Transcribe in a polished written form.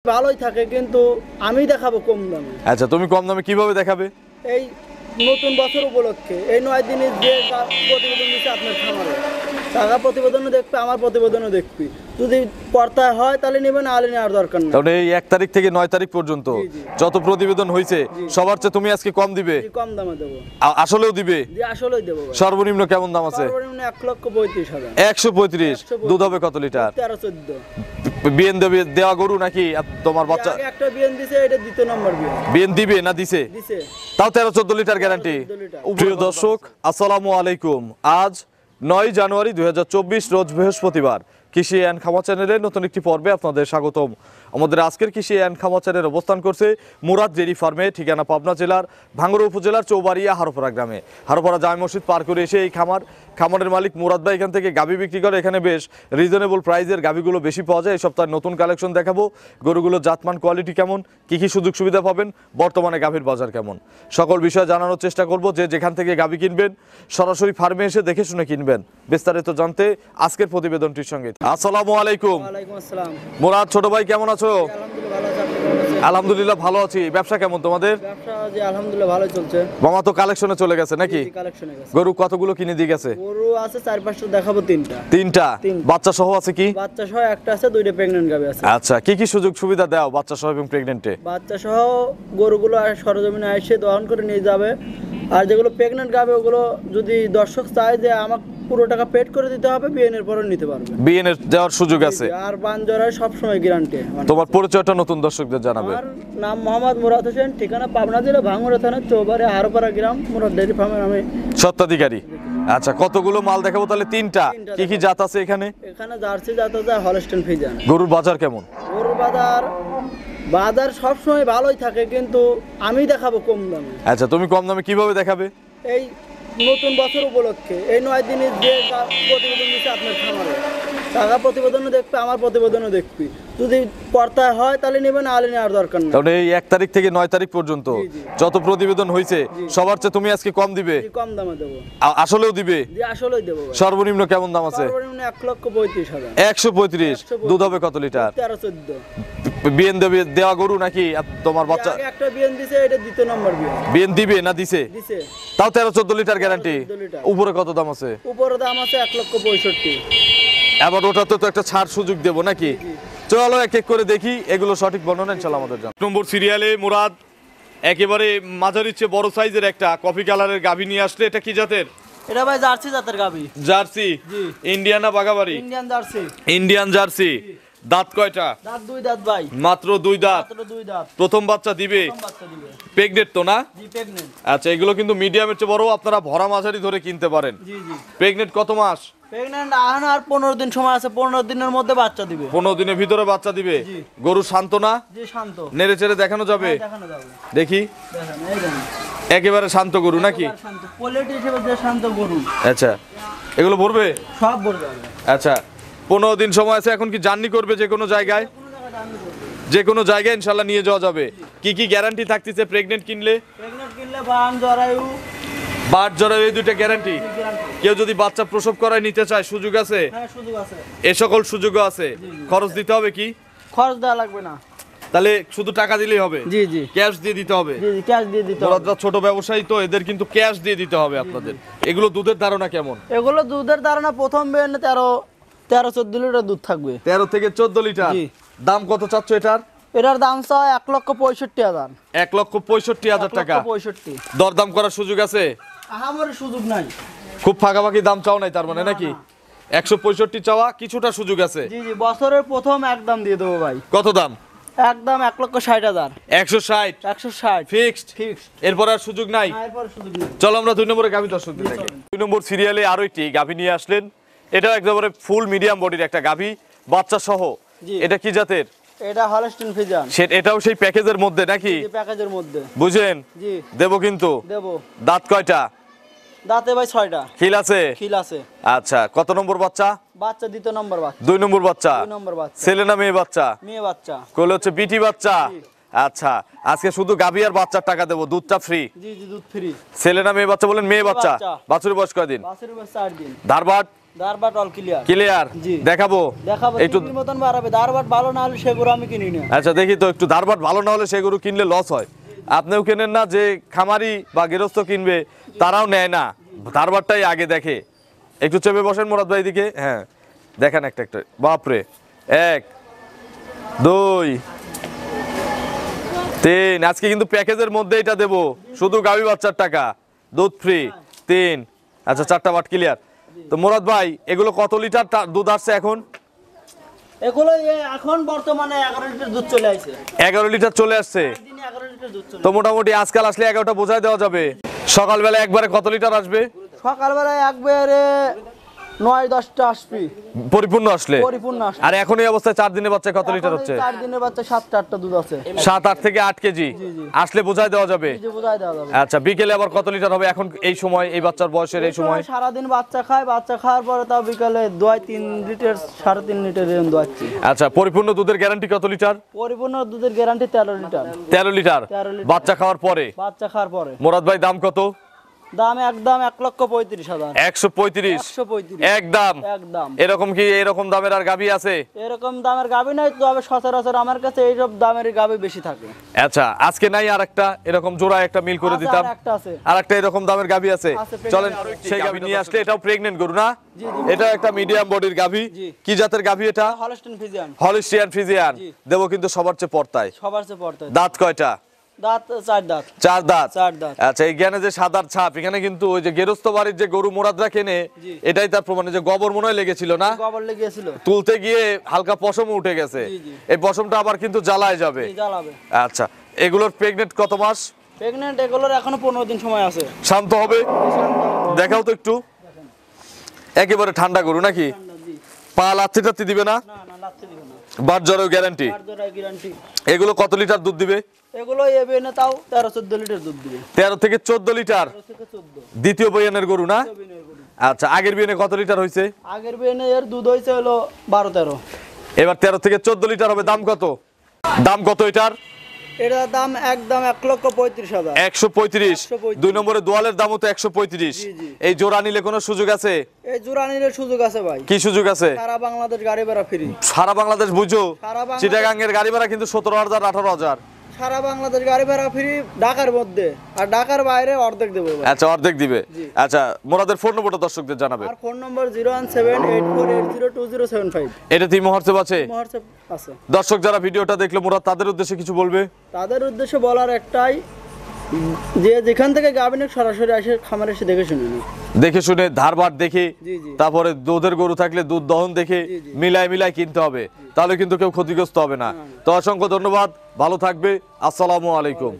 ভালোই থাকে কিন্তু আমি দেখাবো কম দামে। আচ্ছা, তুমি কম দামে কিভাবে দেখাবে? এই নতুন বছর উপলক্ষে এই 9 দিনের যে প্রতিবেদন দিচ্ছে আপনার খামারে, টাকা প্রতিবেদনও দেখবে, আমার প্রতিবেদনও দেখবি। যদি পর্তায় হয় তাহলে নেবে, না হলে নেওয়ার দরকার নেই। তাহলে এই 1 তারিখ থেকে 9 তারিখ পর্যন্ত যত প্রতিবেদন হয়েছে সবার চেয়ে তুমি আজকে কম দিবে? কম দামে দেবো। আসলেও দিবে? জি আসলেই দেবো। সর্বনিম্ন কেমন দাম আছে? সর্বনিম্ন 1,35,000। 135। দুধ হবে কত লিটার? 13-14। বিএন দেওয়া গরু নাকি তোমার বাচ্চা? আগে একটা বিএন দিছে, এটা দ্বিতীয় নম্বর বিএন। বিএন দিবে না দিছে? দিছে। তাও 13-14 লিটার গ্যারান্টি। প্রিয় দর্শক, আসসালামু আলাইকুম। আজ 9 জানুয়ারি 2024 রোজ বৃহস্পতিবার। কৃষি অ্যান্ড খামার চ্যানেলের নতুন একটি পর্বে আপনাদের স্বাগতম। আমাদের আজকের কৃষি অ্যান্ড খামার চ্যানেল অবস্থান করছে মুরাদ ডেইরি ফার্মে, ঠিকানা পাবনা জেলার ভাঙ্গুড়া উপজেলার চৌবাড়িয়া হারোপাড়া গ্রামে। হারোপাড়া জামে মসজিদ পার করে এসে এই খামারের মালিক মুরাদ ভাই এখান থেকে গাভী বিক্রি করে। এখানে বেশ রিজনেবল প্রাইসের গাভীগুলো বেশি পাওয়া যায়। এই সপ্তাহে নতুন কালেকশন দেখাবো। গরুগুলোর জাতমান কোয়ালিটি কেমন, কি কি সুযোগ সুবিধা পাবেন, বর্তমানে গাভীর বাজার কেমন, সকল বিষয় জানানোর চেষ্টা করব। যে যেখান থেকে গাভী কিনবেন সরাসরি ফার্মে এসে দেখে শুনে কিনবেন। বিস্তারিত জানতে আজকের প্রতিবেদনটির সঙ্গে। আসসালামু আলাইকুম। ওয়ালাইকুম আসসালাম। মুরাদ ছোট ভাই, কেমন আছো? আলহামদুলিল্লাহ ভালো আছি। আলহামদুলিল্লাহ ভালো আছি। আপনি কেমন আছেন? ব্যবসা কেমন তোমাদের? ব্যবসা জি আলহামদুলিল্লাহ ভালোই চলছে। মামা তো কালেকশনে চলে গেছে নাকি? জি কালেকশনে গেছে। গরু কতগুলো কিনে দিয়ে গেছে? গরু আছে 4-5টা, দেখাবো 3টা। তিনটা? বাচ্চা সহ আছে কি? বাচ্চা সহ একটা আছে, 2টা প্রেগন্যান্ট গাভী আছে। আচ্ছা, কি কি সুযোগ সুবিধা দাও বাচ্চা সহ এবং প্রেগন্যান্টে? বাচ্চা সহ গরুগুলো সরজমিনে এসে দহন করে নিয়ে যাবে। আর যেগুলো প্রেগন্যান্ট গাভী ওগুলো যদি দর্শক চায় যে আমাকে পুরো টাকা পেড করে দিতে হবে, বিএনের পরে নিতে পারবে। বিএনএর দেওয়ার সুযোগ আছে? আর বানজরায় সব সময় গ্যারান্টি। তোমার পরিচয়টা নতুন দর্শকদের জানাবে। আমার নাম মোহাম্মদ মুরাদ হোসেন, ঠিকানা পাবনা জেলা ভাঙ্গুড়া থানা চৌবাড়িয়া হারোপাড়া গ্রাম, মুরাদ ডেইরি ফার্মের আমি সত্ত্বাধিকারী। আচ্ছা, কতগুলো মাল দেখাবো তাহলে? তিনটা। কি কি জাত আছে এখানে? এখানে জার্সি জাত আছে, হলস্টেইন ফ্রিজিয়ান। গরুর বাজার কেমন? গরুর বাজার সবসময় ভালোই থাকে কিন্তু আমি দেখাবো কম দামে। আচ্ছা, তুমি কম দামে কিভাবে দেখাবে? এই নতুন বছর উপলক্ষে এই 9 দিনের যে প্রতিবেদন দিচ্ছে আপনার খামারে, টাকা প্রতিবেদনও দেখবে, আমার প্রতিবেদনও দেখবি। যদি পর্তায় হয় তাহলে নেবে, না হলে নেওয়ার দরকার নেই। তাহলে এই 1 তারিখ থেকে 9 তারিখ পর্যন্ত যত প্রতিবেদন হয়েছে সবার চেয়ে তুমি আজকে কম দিবে? কম দামে দেবো। আসলেও দিবে? জি আসলেই দেবো। সর্বনিম্ন কেমন দাম আছে? সর্বনিম্ন 1,35,000। 135। দুধ হবে কত লিটার? 13-14। বিএন দেওয়া গরু নাকি তোমার বাচ্চা? আগে একটা বিএন দিছে, এটা দ্বিতীয় নম্বর বিএন। বিএন দিবে না দিছে? দিছে। তাও 13-14 লিটার গ্যারান্টি। 14 লিটার। উপরে কত দাম আছে? উপরে দাম আছে 1,65,000। এবার ওটাতে তো একটা ছাড় সুযোগ দেবো নাকি? চলো এক এক করে দেখি, এগুলো সঠিক বর্ণনা ইনশাআল্লাহ আমাদের জানা। নম্বর সিরিয়ালে মুরাদ একেবারে মাঝারির চেয়ে বড় সাইজের একটা কফি কালারের গাভী নিয়ে আসলে। এটা কি জাতের? এটা ভাই জার্সি জাতের গাভী। জার্সি? জি। ইন্ডিয়ান না বাগাবাড়ি? Indian Jersey. Indian Jersey. দাঁত কয়টা? দাঁত 2 দাঁত ভাই। মাত্র 2 দাঁত? মাত্র 2 দাঁত। প্রথম বাচ্চা দিবে? প্রথম বাচ্চা দিবে। প্রেগনেন্ট তো না? জি প্রেগন্যান্ট। আচ্ছা, এগুলো কিন্তু মিডিয়ামের চেয়ে বড়, আপনারা ভরা মাঝারি ধরে কিনতে পারেন। জি জি। প্রেগনেন্ট কত মাস? প্রেগন্যান্ট আহান আর 15 দিন সময় আছে, 15 দিনের মধ্যে বাচ্চা দিবে। 15 দিনের ভিতরে বাচ্চা দিবে। জি। গরু শান্ত না? জি শান্ত। নেড়ে চেড়ে দেখানো যাবে? দেখানো যাবে। দেখি। দেখেন এই দেখেন। একেবারে শান্ত গরু নাকি? একেবারে শান্ত। কোয়ালিটি হিসেবে যে শান্ত গরু। আচ্ছা, এগুলো ভরবে? সব ভরে যাবে। আচ্ছা, 15 দিন সময় আছে। এখন কি জার্নি করবে যে কোনো জায়গায়? কোনো জায়গায় দাম করবে। যে কোনো জায়গায় ইনশাল্লাহ নিয়ে যাওয়া যাবে। কি কি গ্যারান্টি থাকতেছে প্রেগনেন্ট কিনলে? প্রেগন্যান্ট কিনলে বান জরায়ু বাট জরার এই দুইটা গ্যারান্টি। গ্যারান্টি। কেউ যদি বাচ্চা প্রসব করায় নিতে চায় সুযোগ আছে? হ্যাঁ সুযোগ আছে। এ সকল সুযোগও আছে। খরচ দিতে হবে কি? খরচ দেওয়া লাগবে না। তাহলে শুধু টাকা দিলেই হবে? জি জি। ক্যাশ দিয়ে দিতে হবে? জি জি ক্যাশ দিয়ে দিতে হবে। ওরা ছোট ব্যবসায়ী তো, এদের কিন্তু ক্যাশ দিয়ে দিতে হবে আপনাদের। এগুলো দুধের ধারণা কেমন? এগুলো দুধের ধারণা প্রথম বেন 13-14 লিটার দুধ থাকবে। 13 থেকে 14 লিটার। জি। দাম কত চাচ্ছ এটার? এটার দাম চাও 1,65,000। 1,65,000 টাকা। 1,65,000। দরদাম করার সুযোগ আছে? আহামরি সুযোগ নাই। খুব ফাঁকাফাঁকি দাম চাও নাই তার মানে নাকি? 165 চাওয়া, কিছুটা সুযোগ আছে। জি জি, বছরের প্রথম একদম দিয়ে দেবো ভাই। কত দাম? একদম 1,60,000। 160 160 ফিক্সড? ফিক্সড। এরপর আর সুযোগ নাই? এরপর সুযোগ নেই। চলো আমরা 2 নম্বরে গাভী দর্শকদের দেখি। 2 নম্বর সিরিয়ালে আরো একটি গাভী নিয়ে আসলেন। এটাও একেবারে ফুল মিডিয়াম বডির একটা গাভী, বাচ্চা সহ। জি। এটা কি জাতের? এটা হলস্টেইন ফ্রিজিয়ান। এটাও সেই প্যাকেজের মধ্যে নাকি? এই প্যাকেজের মধ্যে। বুঝেন? জি দেবো কিন্তু। দেবো। দাঁত কয়টা? দাঁতে ভাই 6টা। খিল আছে? খিল আছে। আচ্ছা, কত নম্বর বাচ্চা? বাচ্চা দ্বিতীয় নম্বর বাচ্চা। 2 নম্বর বাচ্চা। 2 নম্বর বাচ্চা। ছেলে না মেয়ে বাচ্চা? মেয়ে বাচ্চা। কোলে হচ্ছে বিটি বাচ্চা। আচ্ছা, আজকে শুধু গাভী আর বাচ্চার টাকা দেবো, দুধটা ফ্রি। জি জি দুধ ফ্রি। ছেলে না মেয়ে বাচ্চা বলেন? মেয়ে বাচ্চা। বাচ্চা। বাছুরের বয়স কয়দিন? বাছুরের বয়স 4 দিন। ধারবাট? দারবাট অল ক্লিয়ার। ক্লিয়ার জি। দেখাবো দেখাবো একটু। টিভির মতন বাড়াবে, দারবাট ভালো না হলে সে গরু আমি কিনি না। আচ্ছা দেখি তো একটু, ধারবাট ভালো না হলে সে গরু কিনলে লস হয়। আপনিও কেনেন না, যে খামারি বা গৃহস্থ কিনবে তারাও নেয় না, ধারবাটটাই আগে দেখে। একটু চেপে বসেন মুরাদ ভাই দিকে, হ্যাঁ দেখেন একটা একটা, বাপরে 1 2 3। আজকে কিন্তু প্যাকেজের মধ্যে এটা দেবো, শুধু গাভী বাচ্চার টাকা, দুধ ফ্রি 3। আচ্ছা 4টা বাট ক্লিয়ার। তো মুরাদ ভাই এগুলো কত লিটার দুধ আসছে এখন? এগুলো এখন বর্তমানে 11 লিটার দুধ চলে আসছে। 11 লিটার চলে আসছে। দিনে 11 লিটার দুধ চলে। তো মোটামুটি আজকাল আসলে 11টা বোঝাই দেওয়া যাবে। সকালবেলা একবারে কত লিটার আসবে? সকালবেলায় একবারে 9-10টা আসবে পরিপূর্ণ আসলে। পরিপূর্ণ আসবে। আর এখন এই অবস্থায় 4 দিনের বাচ্চা কত লিটার হচ্ছে? 4 দিনের বাচ্চা 7-8টা দুধ আছে। 7-8 থেকে 8 কেজি আসলে বোঝাই দেওয়া যাবে। এই যে বোঝাই দেওয়া যাবে। আচ্ছা বিকেলে আবার কত লিটার হবে এখন এই সময়, এই বাচ্চার বয়সের এই সময়? সারাদিন বাচ্চা খায়, বাচ্চা খাওয়ার পরে তাও বিকালে 2-3 লিটার 3.5 লিটার এরকম দোয়াচ্ছি। আচ্ছা পরিপূর্ণ দুধের গ্যারান্টি কত লিটার? পরিপূর্ণ দুধের গ্যারান্টি 13 লিটার। 13 litre 13 litre. বাচ্চা খাওয়ার পরে। বাচ্চা খাওয়ার পরে। মুরাদ ভাই দাম কত? দাম একদম 1,35,000। 135 135 একদম। একদম। এরকম কি এরকম দামের আর গাভী আছে? এরকম দামের গাবি নাই, তবে সচরাচর আমার কাছে এইসব দামের গাবি বেশি থাকে। আচ্ছা আজকে নাই আর একটা এরকম জোড়া একটা মিল করে আছে, দিতাম। আর একটা আছে। আর একটা এরকম দামের গাভী আছে, আছে, pregnant চলেন আরো একটি সেই গাভী নিয়ে আসলে। এটাও প্রেগনেন্ট গরু না? জি, জি। এটা একটা মিডিয়াম বডির গাভী। জি। কি জাতের গাভী এটা? Holstein Friesian. Holstein Friesian. জি। দেবো কিন্তু সবার চেয়ে পর্তায়। সবার চেয়ে পড়তে দাঁত কয়টা? দাঁত 4 দাঁত। 4 দাঁত। 4 দাঁত। আচ্ছা এখানে যে সাদার ছাপ, এখানে কিন্তু ওই যে গেরস্ত বাড়ির যে গরু মোরাদরা কেনে, জি। এটাই তার প্রমাণ। যে গোবর মনে হয় লেগেছিল না, গোবর লেগেছিল। তুলতে গিয়ে হালকা পশম উঠে গেছে। জি, জি। এই পশমটা আবার কিন্তু জ্বালায় যাবে। জি, জ্বালাবে। আচ্ছা এগুলোর প্রেগনেন্ট কত মাস? প্রেগন্যান্ট এগুলোর এখনো 15 দিন সময় আছে। শান্ত হবে, দেখাও তো একটু। একেবারে ঠান্ডা গরু নাকি? জি। পা লাত্তি টাত্তি দিবে না? না না লাগতে দিবে না। But জ্বরেও guarantee. আর জোড়ায় গ্যারান্টি। এগুলো কত লিটার দুধ দিবে? এগুলো এবে না তাও 13-14 লিটার দুধ দিবে। 13 থেকে 14 লিটার। 13 থেকে 14 দ্বিতীয় বয়ানের গরু না? বিনের গরু। আচ্ছা আগের বিয়ানে কত লিটার হয়েছে? আগের বিনে এর দুধ হইছে হলো 12-13। এবার 13 থেকে 14 লিটার হবে। দাম কত? দাম কত এটার? এটার দাম একদম 1,35,000। 135। 135 2 নম্বরে দোয়ালের দামও তো 135। জি, জি। এই জোড়া নিলে কোনো সুযোগ আছে? এই জোড়া নিলে সুযোগ আছে ভাই। কি সুযোগ আছে? সারা বাংলাদেশ গাড়ি ভাড়া ফ্রি। সারা বাংলাদেশ বুঝো, সারা বাংলাদেশ- চিটাগাঙ্গের গাড়ি ভাড়া কিন্তু 17,000 18,000। সারা বাংলাদেশ গাড়ি ভাড়া ফ্রি ঢাকার মধ্যে, আর ঢাকার বাইরে অর্ধেক দেবো ভাই। আচ্ছা অর্ধেক দিবে। জি। আচ্ছা মোরাদের ফোন নম্বরটা দর্শকদের জানাবে। আর ফোন নম্বর 01784802075। এটা তিন হোয়াটসঅ্যাপ আছে। হোয়াটসঅ্যাপ আছে। দর্শক যারা ভিডিওটা দেখলো মুরাদ তাদের উদ্দেশ্যে কিছু বলবে? তাদের উদ্দেশ্যে বলার একটাই, যে যেখান থেকে গাবিনে সরাসরি এসে খামারে এসে দেখে শুনে নিই। দেখে শুনে ধারবাট দেখে, জি, জি। তারপরে দুধের গরু থাকলে দুধ দহন দেখে জি, জি। মিলাই কিনতে হবে, তাহলে কিন্তু কেউ ক্ষতিগ্রস্ত হবে না। তো অসংখ্য ধন্যবাদ, ভালো থাকবে, আসসালামু আলাইকুম।